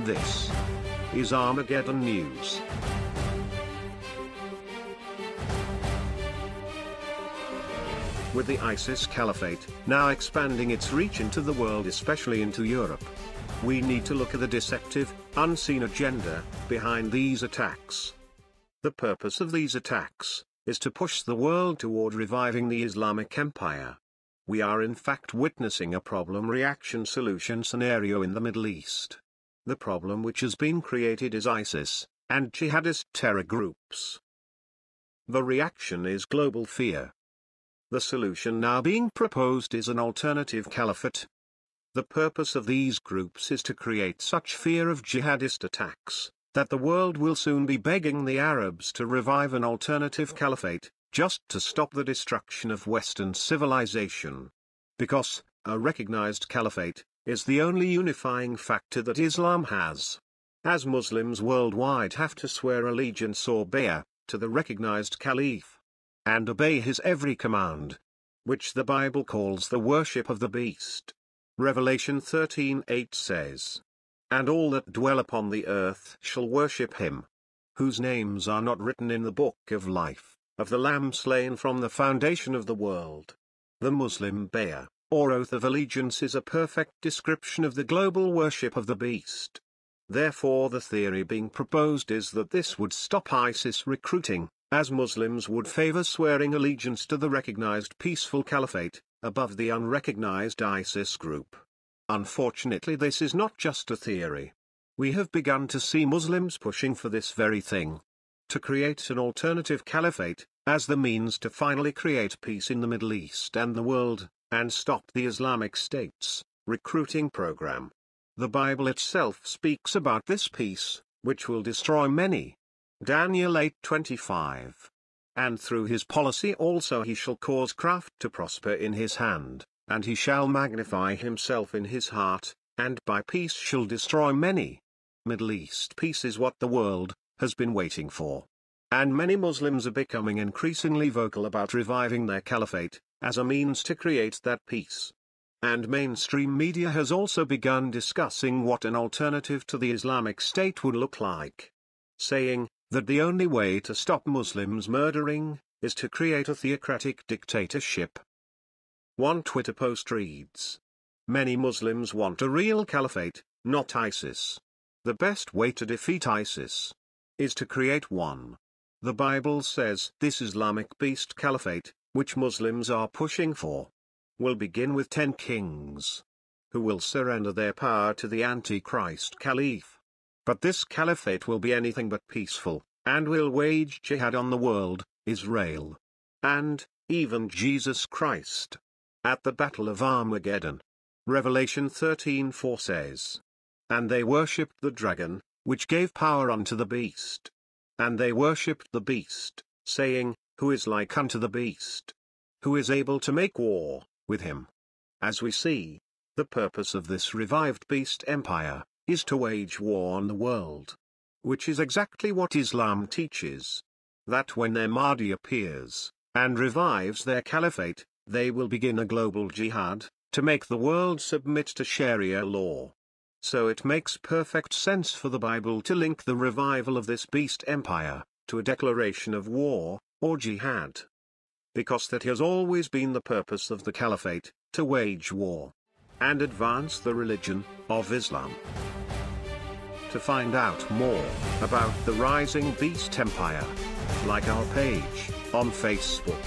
This is Armageddon News. With the ISIS Caliphate now expanding its reach into the world, especially into Europe, we need to look at the deceptive, unseen agenda behind these attacks. The purpose of these attacks is to push the world toward reviving the Islamic Empire. We are in fact witnessing a problem-reaction-solution scenario in the Middle East. The problem which has been created is ISIS and jihadist terror groups. The reaction is global fear. The solution now being proposed is an alternative caliphate. The purpose of these groups is to create such fear of jihadist attacks that the world will soon be begging the Arabs to revive an alternative caliphate, just to stop the destruction of Western civilization. Because a recognized caliphate is the only unifying factor that Islam has. As Muslims worldwide have to swear allegiance or bay'ah to the recognized caliph, and obey his every command, which the Bible calls the worship of the beast. Revelation 13:8 says, "And all that dwell upon the earth shall worship him, whose names are not written in the book of life, of the Lamb slain from the foundation of the world." The Muslim bay'ah, or oath of allegiance, is a perfect description of the global worship of the beast. Therefore the theory being proposed is that this would stop ISIS recruiting, as Muslims would favor swearing allegiance to the recognized peaceful caliphate, above the unrecognized ISIS group. Unfortunately, this is not just a theory. We have begun to see Muslims pushing for this very thing. To create an alternative caliphate, as the means to finally create peace in the Middle East and the world, and stop the Islamic State's recruiting program. The Bible itself speaks about this peace, which will destroy many. Daniel 8:25. "And through his policy also he shall cause craft to prosper in his hand, and he shall magnify himself in his heart, and by peace shall destroy many." Middle East peace is what the world has been waiting for. And many Muslims are becoming increasingly vocal about reviving their caliphate, as a means to create that peace. And mainstream media has also begun discussing what an alternative to the Islamic State would look like, saying that the only way to stop Muslims murdering is to create a theocratic dictatorship. One Twitter post reads, "Many Muslims want a real caliphate, not ISIS. The best way to defeat ISIS is to create one." The Bible says this Islamic beast caliphate, which Muslims are pushing for, will begin with 10 kings, who will surrender their power to the Antichrist Caliph. But this caliphate will be anything but peaceful, and will wage jihad on the world, Israel, and even Jesus Christ, at the Battle of Armageddon. Revelation 13:4 says, "And they worshipped the dragon, which gave power unto the beast. And they worshipped the beast, saying, Who is like unto the beast? Who is able to make war with him?" As we see, the purpose of this revived beast empire is to wage war on the world. Which is exactly what Islam teaches. That when their Mahdi appears, and revives their caliphate, they will begin a global jihad, to make the world submit to Sharia law. So it makes perfect sense for the Bible to link the revival of this beast empire to a declaration of war, or jihad. Because that has always been the purpose of the caliphate, to wage war and advance the religion of Islam. To find out more about the rising beast empire, like our page on Facebook.